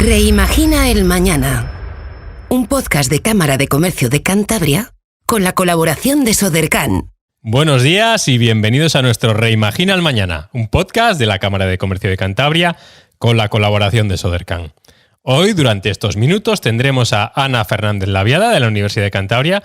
Reimagina el mañana. Un podcast de Cámara de Comercio de Cantabria con la colaboración de Sodercan. Buenos días y bienvenidos a nuestro Reimagina el mañana, un podcast de la Cámara de Comercio de Cantabria con la colaboración de Sodercan. Hoy, durante estos minutos, tendremos a Ana Fernández Laviada de la Universidad de Cantabria.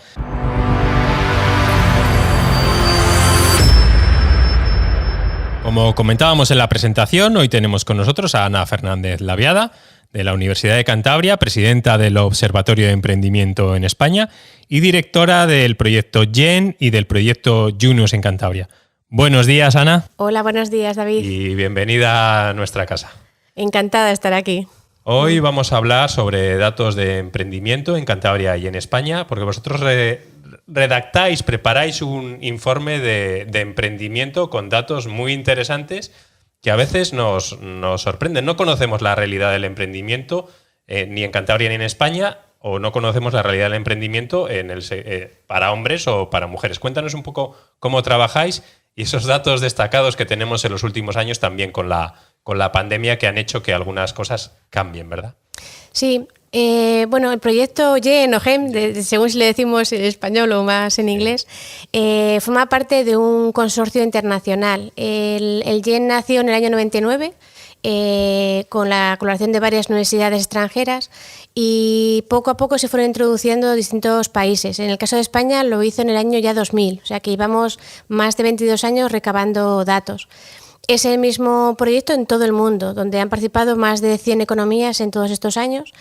Como comentábamos en la presentación, hoy tenemos con nosotros a Ana Fernández Laviada de la Universidad de Cantabria, presidenta del Observatorio de Emprendimiento en España y directora del proyecto GEN y del proyecto Junius en Cantabria. Buenos días, Ana. Hola, buenos días, David. Y bienvenida a nuestra casa. Encantada de estar aquí. Hoy vamos a hablar sobre datos de emprendimiento en Cantabria y en España, porque vosotros preparáis un informe de emprendimiento con datos muy interesantes que a veces nos sorprenden. No conocemos la realidad del emprendimiento ni en Cantabria ni en España, o no conocemos la realidad del emprendimiento para hombres o para mujeres. Cuéntanos un poco cómo trabajáis y esos datos destacados que tenemos en los últimos años también con la pandemia, que han hecho que algunas cosas cambien, ¿verdad? Sí. El proyecto GEN o GEM, según si le decimos en español o más en inglés, forma parte de un consorcio internacional. El GEN nació en el año 99 con la colaboración de varias universidades extranjeras y poco a poco se fueron introduciendo distintos países. En el caso de España lo hizo en el año ya 2000, o sea que llevamos más de 22 años recabando datos. Es el mismo proyecto en todo el mundo, donde han participado más de 100 economías en todos estos años,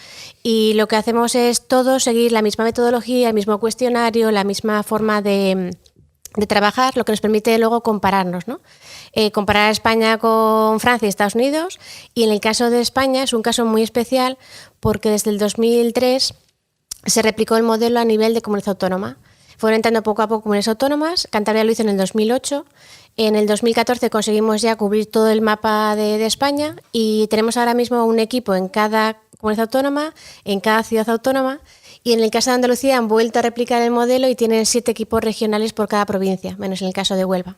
y lo que hacemos es todos seguir la misma metodología, el mismo cuestionario, la misma forma de trabajar, lo que nos permite luego compararnos, ¿no? Comparar a España con Francia y Estados Unidos, y en el caso de España es un caso muy especial porque desde el 2003 se replicó el modelo a nivel de comunidad autónoma. Fueron entrando poco a poco comunidades autónomas. Cantabria lo hizo en el 2008. En el 2014 conseguimos ya cubrir todo el mapa de España y tenemos ahora mismo un equipo en cada comunidad autónoma, en cada ciudad autónoma, y en el caso de Andalucía han vuelto a replicar el modelo y tienen 7 equipos regionales por cada provincia, menos en el caso de Huelva.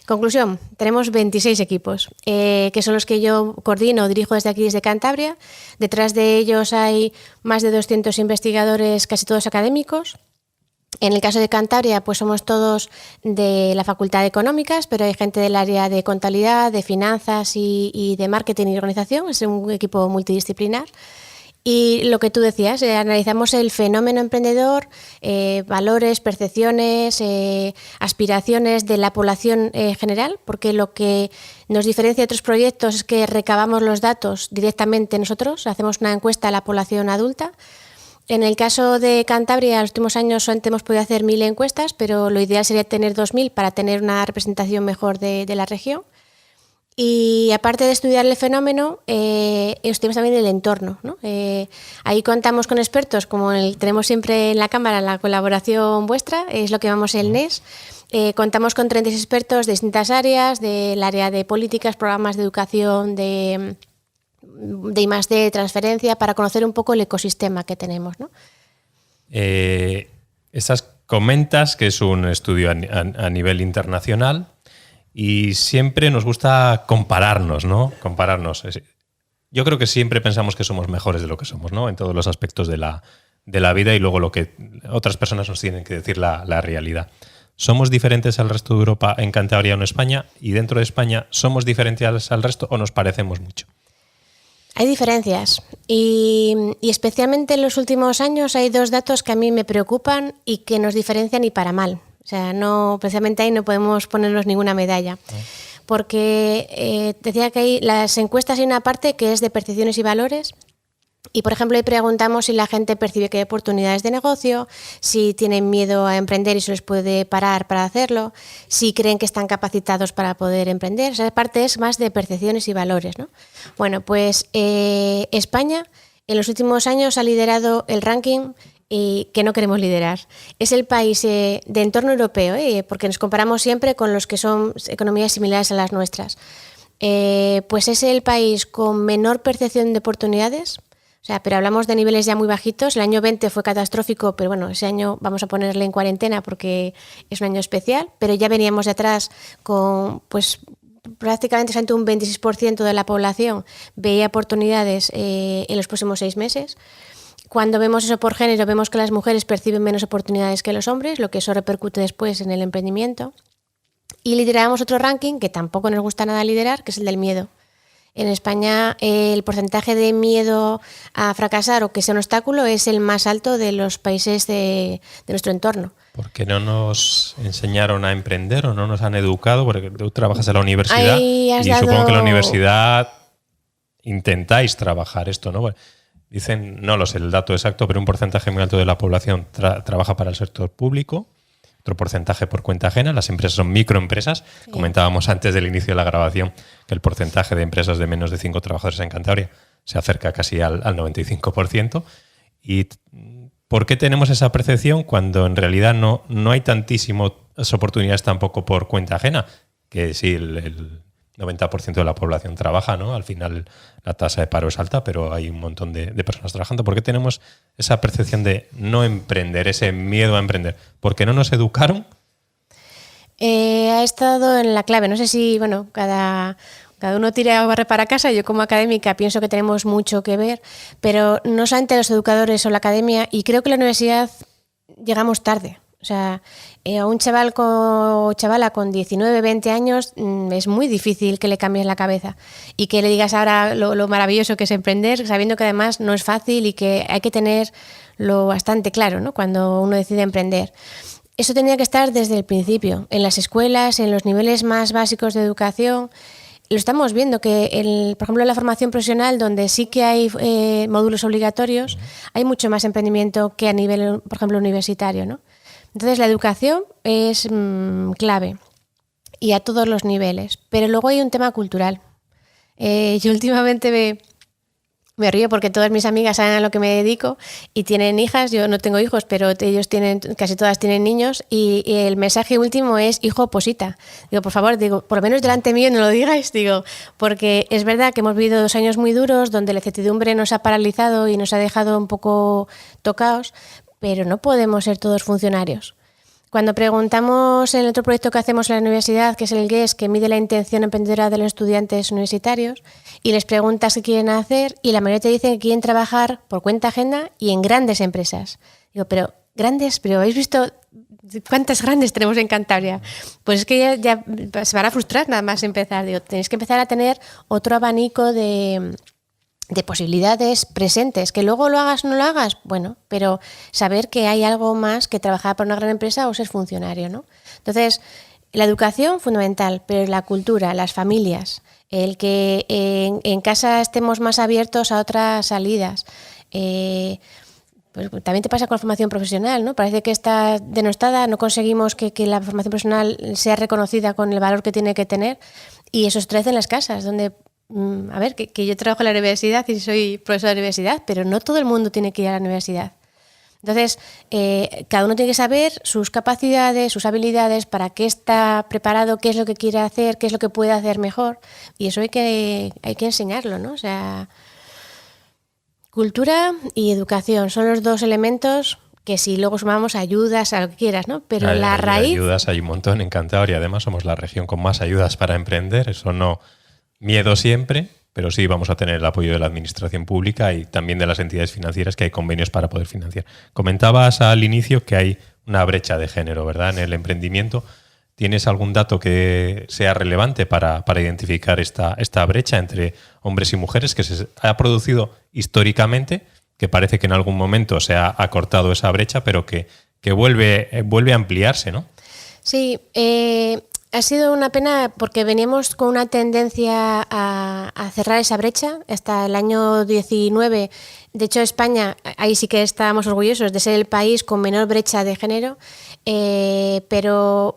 Conclusión, tenemos 26 equipos, que son los que yo coordino o dirijo desde aquí, desde Cantabria. Detrás de ellos hay más de 200 investigadores, casi todos académicos. En el caso de Cantabria, pues somos todos de la Facultad de Económicas, pero hay gente del área de contabilidad, de finanzas y de marketing y organización. Es un equipo multidisciplinar. Y lo que tú decías, analizamos el fenómeno emprendedor, valores, percepciones, aspiraciones de la población general, porque lo que nos diferencia de otros proyectos es que recabamos los datos directamente nosotros, hacemos una encuesta a la población adulta. En el caso de Cantabria, en los últimos años solamente hemos podido hacer 1.000 encuestas, pero lo ideal sería tener 2.000 para tener una representación mejor de la región. Y aparte de estudiar el fenómeno, estudiamos también el entorno, ¿no? Ahí contamos con expertos, como tenemos siempre en la Cámara, la colaboración vuestra, es lo que llamamos el NES. Contamos con 36 expertos de distintas áreas, del área de políticas, programas de educación, de I+D, de transferencia, para conocer un poco el ecosistema que tenemos, ¿no? Comentas que es un estudio a nivel internacional y siempre nos gusta compararnos, ¿no? Yo creo que siempre pensamos que somos mejores de lo que somos, ¿no? En todos los aspectos de la vida, y luego lo que otras personas nos tienen que decir la realidad. ¿Somos diferentes al resto de Europa en Cantabria o en España? Y dentro de España, ¿somos diferentes al resto o nos parecemos mucho? Hay diferencias y especialmente en los últimos años hay 2 datos que a mí me preocupan y que nos diferencian y para mal. O sea, precisamente ahí no podemos ponernos ninguna medalla. Porque decía que hay las encuestas, hay una parte que es de percepciones y valores. Y, por ejemplo, ahí preguntamos si la gente percibe que hay oportunidades de negocio, si tienen miedo a emprender y se les puede parar para hacerlo, si creen que están capacitados para poder emprender. Esa parte es más de percepciones y valores, ¿no? Bueno, pues España en los últimos años ha liderado el ranking que no queremos liderar. Es el país de entorno europeo, porque nos comparamos siempre con los que son economías similares a las nuestras. Pues es el país con menor percepción de oportunidades. O sea, pero hablamos de niveles ya muy bajitos. El año 20 fue catastrófico, pero bueno, ese año vamos a ponerle en cuarentena porque es un año especial, pero ya veníamos de atrás con pues prácticamente un 26% de la población veía oportunidades en los próximos 6 meses. Cuando vemos eso por género, vemos que las mujeres perciben menos oportunidades que los hombres, lo que eso repercute después en el emprendimiento. Y lideramos otro ranking que tampoco nos gusta nada liderar, que es el del miedo. En España el porcentaje de miedo a fracasar o que sea un obstáculo es el más alto de los países de nuestro entorno. ¿Por qué no nos enseñaron a emprender o no nos han educado? Porque tú trabajas en la universidad y supongo que en la universidad intentáis trabajar esto, ¿no? Bueno, dicen, no lo sé el dato exacto, pero un porcentaje muy alto de la población trabaja para el sector público, otro porcentaje por cuenta ajena. Las empresas son microempresas. Sí. Comentábamos antes del inicio de la grabación que el porcentaje de empresas de menos de 5 trabajadores en Cantabria se acerca casi al 95%. ¿Y por qué tenemos esa percepción cuando en realidad no hay tantísimas oportunidades tampoco por cuenta ajena? Que sí, el 90% de la población trabaja, ¿no? Al final la tasa de paro es alta, pero hay un montón de personas trabajando. ¿Por qué tenemos esa percepción de no emprender, ese miedo a emprender? ¿Por qué no nos educaron? Ha estado en la clave. No sé si, bueno, cada uno tira o barre para casa. Yo como académica pienso que tenemos mucho que ver, pero no solamente los educadores o la academia, y creo que la universidad llegamos tarde. O sea, a un chaval o chavala con 19, 20 años es muy difícil que le cambies la cabeza y que le digas ahora lo maravilloso que es emprender, sabiendo que además no es fácil y que hay que tenerlo bastante claro, ¿no? Cuando uno decide emprender. Eso tenía que estar desde el principio, en las escuelas, en los niveles más básicos de educación. Lo estamos viendo que, por ejemplo, en la formación profesional, donde sí que hay módulos obligatorios, hay mucho más emprendimiento que a nivel, por ejemplo, universitario, ¿no? Entonces, la educación es clave y a todos los niveles. Pero luego hay un tema cultural. Yo últimamente me río porque todas mis amigas saben a lo que me dedico y tienen hijas. Yo no tengo hijos, pero ellos casi todas tienen niños y el mensaje último es hijo oposita. Digo, por favor, por lo menos delante mío no lo digáis, porque es verdad que hemos vivido 2 años muy duros donde la incertidumbre nos ha paralizado y nos ha dejado un poco tocados, pero no podemos ser todos funcionarios. Cuando preguntamos en el otro proyecto que hacemos en la universidad, que es el GES, que mide la intención emprendedora de los estudiantes universitarios, y les preguntas qué quieren hacer, y la mayoría te dicen que quieren trabajar por cuenta ajena y en grandes empresas. Digo, pero ¿habéis visto cuántas grandes tenemos en Cantabria? Pues es que ya se van a frustrar nada más empezar. Digo, tenéis que empezar a tener otro abanico de posibilidades presentes, que luego lo hagas o no lo hagas, bueno, pero saber que hay algo más que trabajar para una gran empresa o ser funcionario, ¿no? Entonces, la educación fundamental, pero la cultura, las familias, el que en casa estemos más abiertos a otras salidas. Pues también te pasa con la formación profesional, ¿no? Parece que está denostada, no conseguimos que la formación profesional sea reconocida con el valor que tiene que tener, y eso estresa en las casas, donde a ver, que yo trabajo en la universidad y soy profesora de universidad, pero no todo el mundo tiene que ir a la universidad. Entonces, cada uno tiene que saber sus capacidades, sus habilidades, para qué está preparado, qué es lo que quiere hacer, qué es lo que puede hacer mejor, y eso hay que enseñarlo, ¿no? O sea, cultura y educación son los 2 elementos que si luego sumamos ayudas, a lo que quieras, ¿no? Pero la raíz... Ayudas hay un montón en Cantabria, además somos la región con más ayudas para emprender, eso no... Miedo siempre, pero sí vamos a tener el apoyo de la administración pública y también de las entidades financieras, que hay convenios para poder financiar. Comentabas al inicio que hay una brecha de género, ¿verdad?, en el emprendimiento. ¿Tienes algún dato que sea relevante para identificar esta brecha entre hombres y mujeres que se ha producido históricamente, que parece que en algún momento se ha acortado esa brecha, pero que vuelve a ampliarse, ¿no? Sí, ha sido una pena porque veníamos con una tendencia a cerrar esa brecha hasta el año 19. De hecho, España, ahí sí que estábamos orgullosos de ser el país con menor brecha de género, pero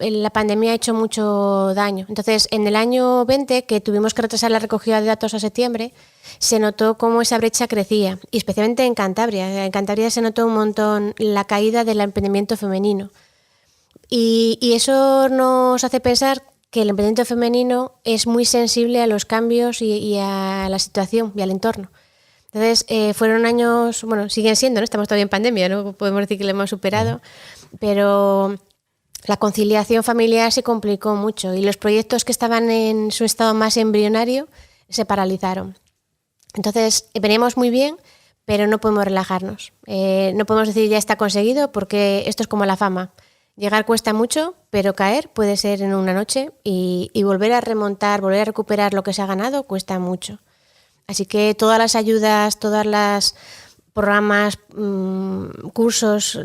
la pandemia ha hecho mucho daño. Entonces, en el año 20, que tuvimos que retrasar la recogida de datos a septiembre, se notó cómo esa brecha crecía, y especialmente en Cantabria. En Cantabria se notó un montón la caída del emprendimiento femenino. Y eso nos hace pensar que el emprendimiento femenino es muy sensible a los cambios y a la situación y al entorno. Entonces, fueron años, bueno, siguen siendo, ¿no? Estamos todavía en pandemia, no podemos decir que lo hemos superado, pero la conciliación familiar se complicó mucho y los proyectos que estaban en su estado más embrionario se paralizaron. Entonces, veníamos muy bien, pero no podemos relajarnos. No podemos decir ya está conseguido, porque esto es como la fama. Llegar cuesta mucho, pero caer puede ser en una noche y volver a remontar, volver a recuperar lo que se ha ganado cuesta mucho. Así que todas las ayudas, todas las programas, cursos,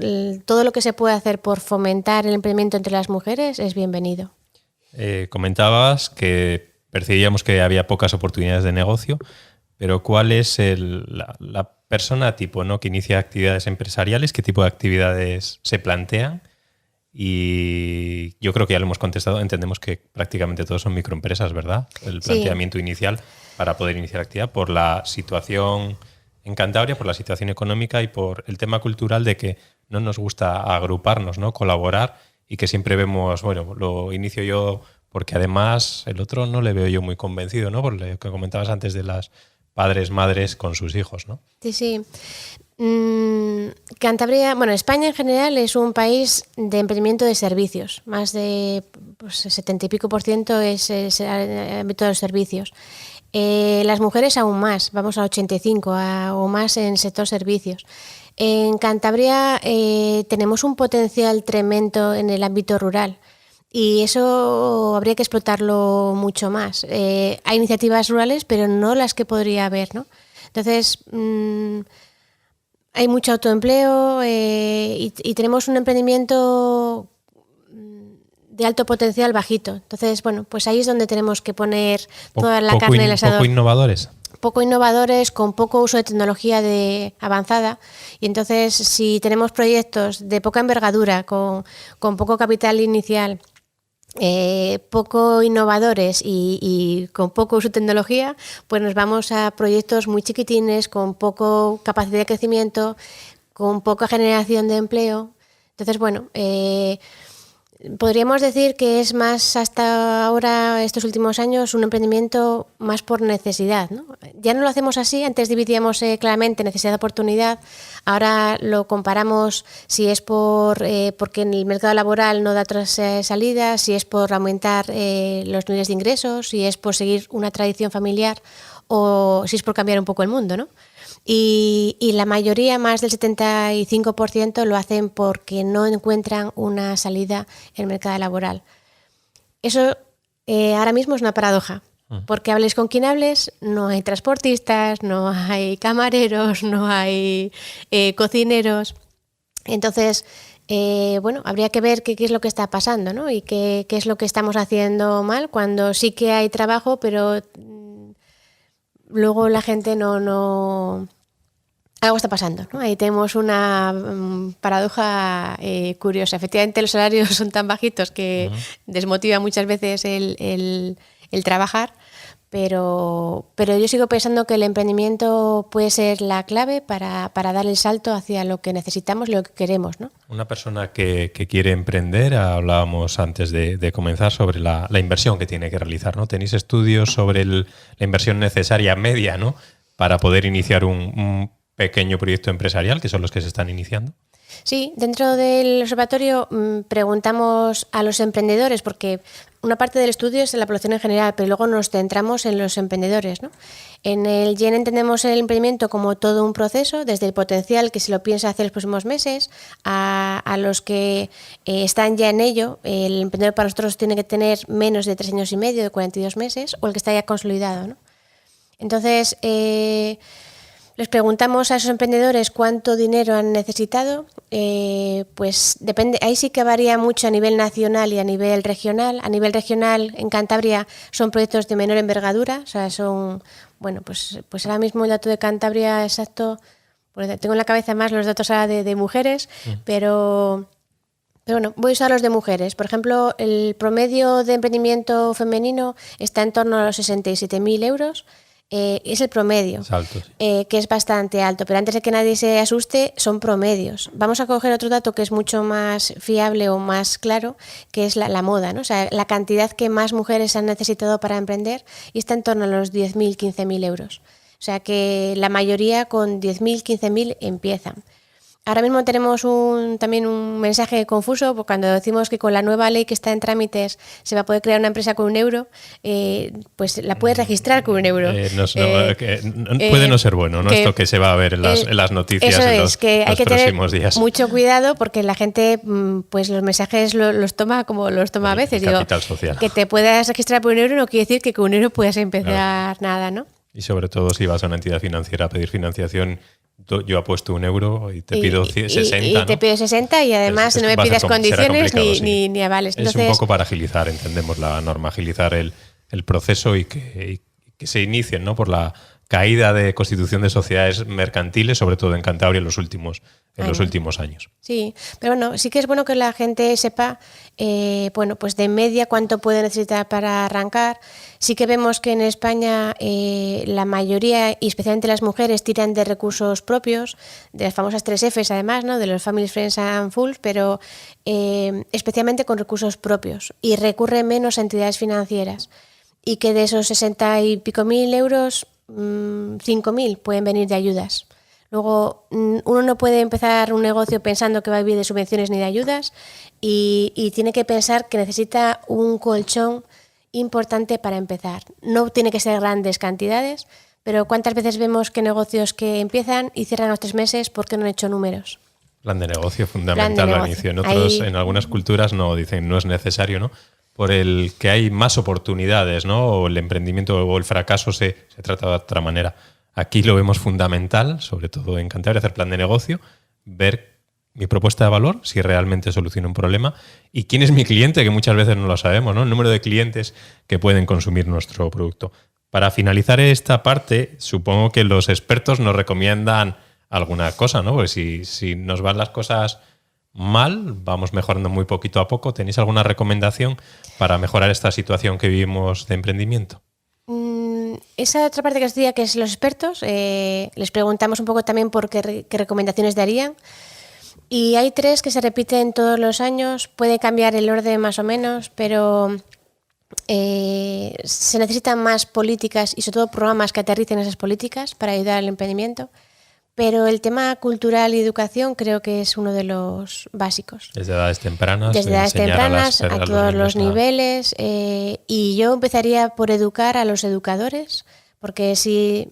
todo lo que se puede hacer por fomentar el emprendimiento entre las mujeres es bienvenido. Comentabas que percibíamos que había pocas oportunidades de negocio, pero ¿cuál es la persona tipo, ¿no?, que inicia actividades empresariales? ¿Qué tipo de actividades se plantean? Y yo creo que ya lo hemos contestado. Entendemos que prácticamente todos son microempresas, ¿verdad? El planteamiento inicial para poder iniciar actividad por la situación en Cantabria, por la situación económica y por el tema cultural de que no nos gusta agruparnos, ¿no?, colaborar, y que siempre vemos, bueno, lo inicio yo porque además el otro no le veo yo muy convencido, ¿no? Por lo que comentabas antes de las padres, madres con sus hijos, ¿no? Sí. Cantabria, bueno, España en general es un país de emprendimiento de servicios. Más de 70 y pico % es el ámbito de los servicios. Las mujeres aún más, vamos a 85 o más en sector servicios. En Cantabria tenemos un potencial tremendo en el ámbito rural. Y eso habría que explotarlo mucho más. Hay iniciativas rurales, pero no las que podría haber, ¿no? Entonces, hay mucho autoempleo y tenemos un emprendimiento de alto potencial bajito. Entonces, bueno, pues ahí es donde tenemos que poner toda la carne en el asador. ¿Poco innovadores? Poco innovadores, con poco uso de tecnología avanzada. Y entonces, si tenemos proyectos de poca envergadura, con poco capital inicial, poco innovadores y con poco uso de tecnología, pues nos vamos a proyectos muy chiquitines, con poco capacidad de crecimiento, con poca generación de empleo. Entonces, bueno, podríamos decir que es más hasta ahora, estos últimos años, un emprendimiento más por necesidad, ¿no? Ya no lo hacemos así, antes dividíamos claramente necesidad de oportunidad, ahora lo comparamos si es porque en el mercado laboral no da otras salidas, si es por aumentar los niveles de ingresos, si es por seguir una tradición familiar o si es por cambiar un poco el mundo, ¿no? Y la mayoría, más del 75%, lo hacen porque no encuentran una salida en el mercado laboral. Eso ahora mismo es una paradoja, porque hables con quien hables, no hay transportistas, no hay camareros, no hay cocineros. Entonces, bueno, habría que ver qué es lo que está pasando, ¿no? Y qué es lo que estamos haciendo mal, cuando sí que hay trabajo, pero luego la gente no... Algo está pasando, ¿no? Ahí tenemos una paradoja curiosa. Efectivamente, los salarios son tan bajitos que desmotiva muchas veces el trabajar, pero yo sigo pensando que el emprendimiento puede ser la clave para dar el salto hacia lo que necesitamos, lo que queremos, ¿no? Una persona que quiere emprender, hablábamos antes de comenzar sobre la inversión que tiene que realizar, ¿no? ¿Tenéis estudios sobre la inversión necesaria media, ¿no?, para poder iniciar un pequeño proyecto empresarial, que son los que se están iniciando? Sí, dentro del observatorio preguntamos a los emprendedores, porque una parte del estudio es la población en general, pero luego nos centramos en los emprendedores, ¿no? En el GEN entendemos el emprendimiento como todo un proceso, desde el potencial que se lo piensa hacer los próximos meses, a los que están ya en ello. El emprendedor para nosotros tiene que tener menos de 3 años y medio, de 42 meses, o el que está ya consolidado, ¿no? Entonces, les preguntamos a esos emprendedores cuánto dinero han necesitado, pues depende, ahí sí que varía mucho a nivel nacional y a nivel regional. A nivel regional, en Cantabria, son proyectos de menor envergadura, o sea, son, bueno, pues ahora mismo el dato de Cantabria exacto, pues tengo en la cabeza más los datos ahora de mujeres, pero bueno, voy a usar los de mujeres. Por ejemplo, el promedio de emprendimiento femenino está en torno a los 67.000 euros. Es el promedio, Es alto, sí. que es bastante alto, pero antes de que nadie se asuste, son promedios. Vamos a coger otro dato que es mucho más fiable o más claro, que es la moda, ¿no? O sea, la cantidad que más mujeres han necesitado para emprender, y está en torno a los 10.000, 15.000 euros. O sea que la mayoría con 10.000, 15.000 empiezan. Ahora mismo tenemos también un mensaje confuso, porque cuando decimos que con la nueva ley que está en trámites se va a poder crear una empresa con 1 euro, pues la puedes registrar con 1 euro. Puede no ser bueno, ¿no? Esto que se va a ver en las noticias eso en es, que hay que próximos tener días. mucho cuidado porque la gente pues los mensajes los toma como los toma a veces. Capital social. Que te puedas registrar por 1 euro no quiere decir que con 1 euro puedas empezar nada, ¿no? Y sobre todo si vas a una entidad financiera a pedir financiación, yo apuesto 1 euro y te pido 60. Y te pido 60 y además no me pidas condiciones ni avales. Entonces, es un poco para agilizar, entendemos la norma, agilizar el proceso y que se inicien, ¿no? Por la caída de constitución de sociedades mercantiles, sobre todo en Cantabria en los últimos años. Sí, pero bueno, sí que es bueno que la gente sepa, pues de media cuánto puede necesitar para arrancar. Sí que vemos que en España la mayoría, y especialmente las mujeres, tiran de recursos propios, de las famosas 3 Fs además, ¿no? De los Family, Friends and Fools, pero especialmente con recursos propios y recurre menos a entidades financieras. Y que de esos 60 y pico mil euros, 5.000 pueden venir de ayudas. Luego, uno no puede empezar un negocio pensando que va a vivir de subvenciones ni de ayudas y tiene que pensar que necesita un colchón importante para empezar. No tiene que ser grandes cantidades, pero ¿cuántas veces vemos que negocios que empiezan y cierran a los 3 meses porque no han hecho números? Plan de negocio fundamental al inicio. En algunas culturas no dicen no es necesario, ¿no? Por el que hay más oportunidades, ¿no? O el emprendimiento o el fracaso se trata de otra manera. Aquí lo vemos fundamental, sobre todo en Cantabria, hacer plan de negocio, ver mi propuesta de valor, si realmente soluciona un problema, y quién es mi cliente, que muchas veces no lo sabemos, ¿no? El número de clientes que pueden consumir nuestro producto. Para finalizar esta parte, supongo que los expertos nos recomiendan alguna cosa, ¿no? Porque si nos van las cosas mal, vamos mejorando muy poquito a poco. ¿Tenéis alguna recomendación para mejorar esta situación que vivimos de emprendimiento? Esa otra parte que os decía, que es los expertos, les preguntamos un poco también por qué recomendaciones darían. Y hay 3 que se repiten todos los años. Puede cambiar el orden más o menos, pero se necesitan más políticas y sobre todo programas que aterricen esas políticas para ayudar al emprendimiento. Pero el tema cultural y educación creo que es uno de los básicos. Desde edades tempranas. Desde edades tempranas, a todos los niveles. Y yo empezaría por educar a los educadores, porque si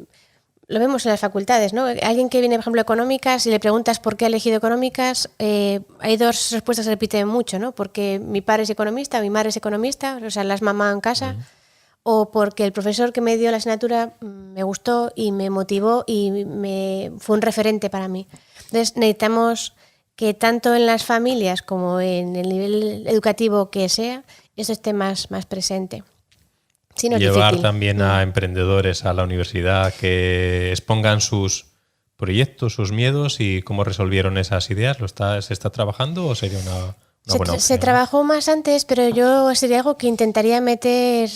lo vemos en las facultades, ¿no? Alguien que viene, por ejemplo, económicas, si le preguntas por qué ha elegido económicas, hay 2 respuestas que se repiten mucho, ¿no? Porque mi padre es economista, mi madre es economista, o sea, las mamás en casa. O porque el profesor que me dio la asignatura me gustó y me motivó y fue un referente para mí. Entonces necesitamos que tanto en las familias como en el nivel educativo que sea, eso esté más presente. Sí, no es llevar difícil. También a emprendedores a la universidad que expongan sus proyectos, sus miedos y cómo resolvieron esas ideas. ¿Se está trabajando o sería una buena opción? Se trabajó más antes, pero yo sería algo que intentaría meter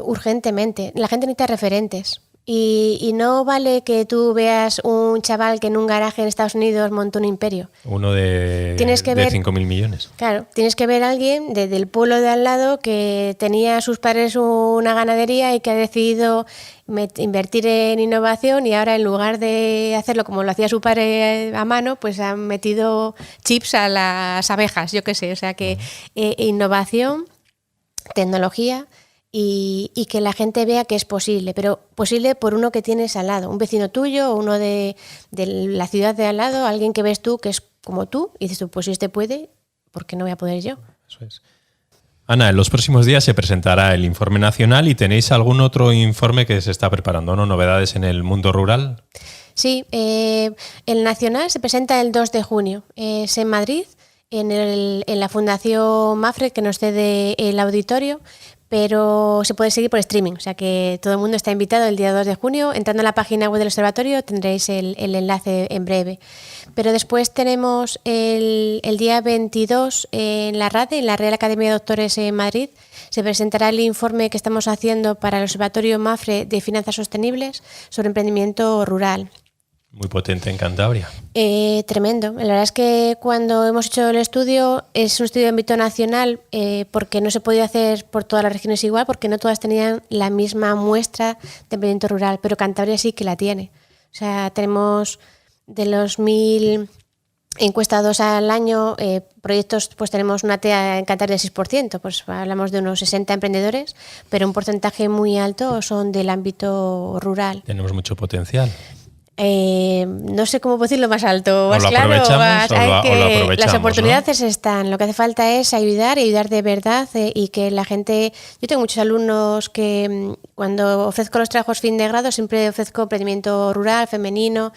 urgentemente. La gente necesita referentes. Y no vale que tú veas un chaval que en un garaje en Estados Unidos montó un imperio. Uno de 5.000 millones. Claro, tienes que ver a alguien del pueblo de al lado que tenía a sus padres una ganadería y que ha decidido invertir en innovación y ahora en lugar de hacerlo como lo hacía su padre a mano, pues han metido chips a las abejas, yo qué sé. O sea que innovación, tecnología... Y que la gente vea que es posible, pero posible por uno que tienes al lado, un vecino tuyo o uno de la ciudad de al lado, alguien que ves tú que es como tú y dices tú, pues si este puede, ¿por qué no voy a poder yo? Eso es. Ana, en los próximos días se presentará el informe nacional y ¿tenéis algún otro informe que se está preparando, ¿no? ¿Novedades en el mundo rural? Sí, el nacional se presenta el 2 de junio, es en Madrid, en la Fundación Mafre, que nos cede el auditorio, pero se puede seguir por streaming, o sea que todo el mundo está invitado el día 2 de junio. Entrando a la página web del observatorio tendréis el enlace en breve. Pero después tenemos el día 22 en la RADE, en la Real Academia de Doctores en Madrid, se presentará el informe que estamos haciendo para el Observatorio Mafre de Finanzas Sostenibles sobre emprendimiento rural. Muy potente en Cantabria. Tremendo. La verdad es que cuando hemos hecho el estudio, es un estudio de ámbito nacional porque no se podía hacer por todas las regiones igual, porque no todas tenían la misma muestra de emprendimiento rural, pero Cantabria sí que la tiene. O sea, tenemos De los 1000 encuestados al año, proyectos, pues tenemos una TEA en Cantabria del 6%, pues hablamos de unos 60 emprendedores, pero un porcentaje muy alto son del ámbito rural. Tenemos mucho potencial. No sé cómo decirlo más alto, más o lo claro. aprovechamos, las oportunidades, ¿no? están. Lo que hace falta es ayudar y ayudar de verdad y que la gente. Yo tengo muchos alumnos que cuando ofrezco los trabajos fin de grado siempre ofrezco emprendimiento rural, femenino.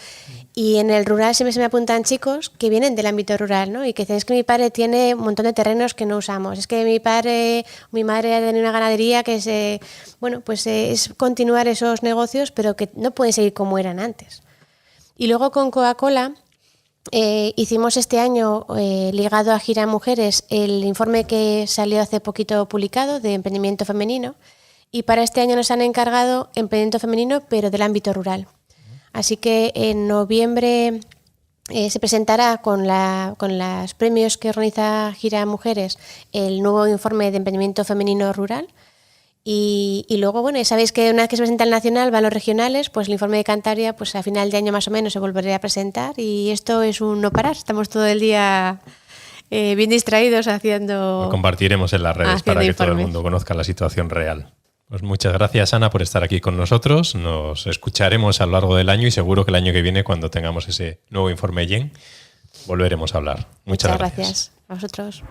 Y en el rural siempre se me apuntan chicos que vienen del ámbito rural, ¿no? Y que dicen, es que mi padre tiene un montón de terrenos que no usamos. Es que mi madre ha tenido una ganadería que es continuar esos negocios, pero que no pueden seguir como eran antes. Y luego con Coca-Cola hicimos este año, ligado a Gira Mujeres, el informe que salió hace poquito publicado de emprendimiento femenino. Y para este año nos han encargado emprendimiento femenino, pero del ámbito rural. Así que en noviembre se presentará con los premios que organiza Gira Mujeres el nuevo informe de emprendimiento femenino rural. Y luego, bueno, ya sabéis que una vez que se presenta el nacional, van los regionales, pues el informe de Cantabria, pues a final de año más o menos se volverá a presentar y esto es un no parar, estamos todo el día bien distraídos haciendo... Lo compartiremos en las redes para que informes. todo el mundo conozca la situación real. Pues muchas gracias, Ana, por estar aquí con nosotros. Nos escucharemos a lo largo del año y seguro que el año que viene, cuando tengamos ese nuevo informe YEN, volveremos a hablar. Muchas gracias. A vosotros.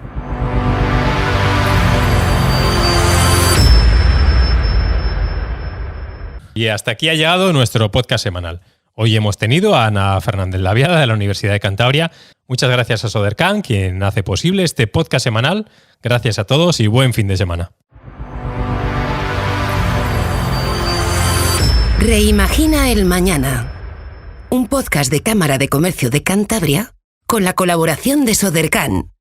Y hasta aquí ha llegado nuestro podcast semanal. Hoy hemos tenido a Ana Fernández Laviada de la Universidad de Cantabria. Muchas gracias a Sodercan, quien hace posible este podcast semanal. Gracias a todos y buen fin de semana. Reimagina el mañana. Un podcast de Cámara de Comercio de Cantabria con la colaboración de Sodercan.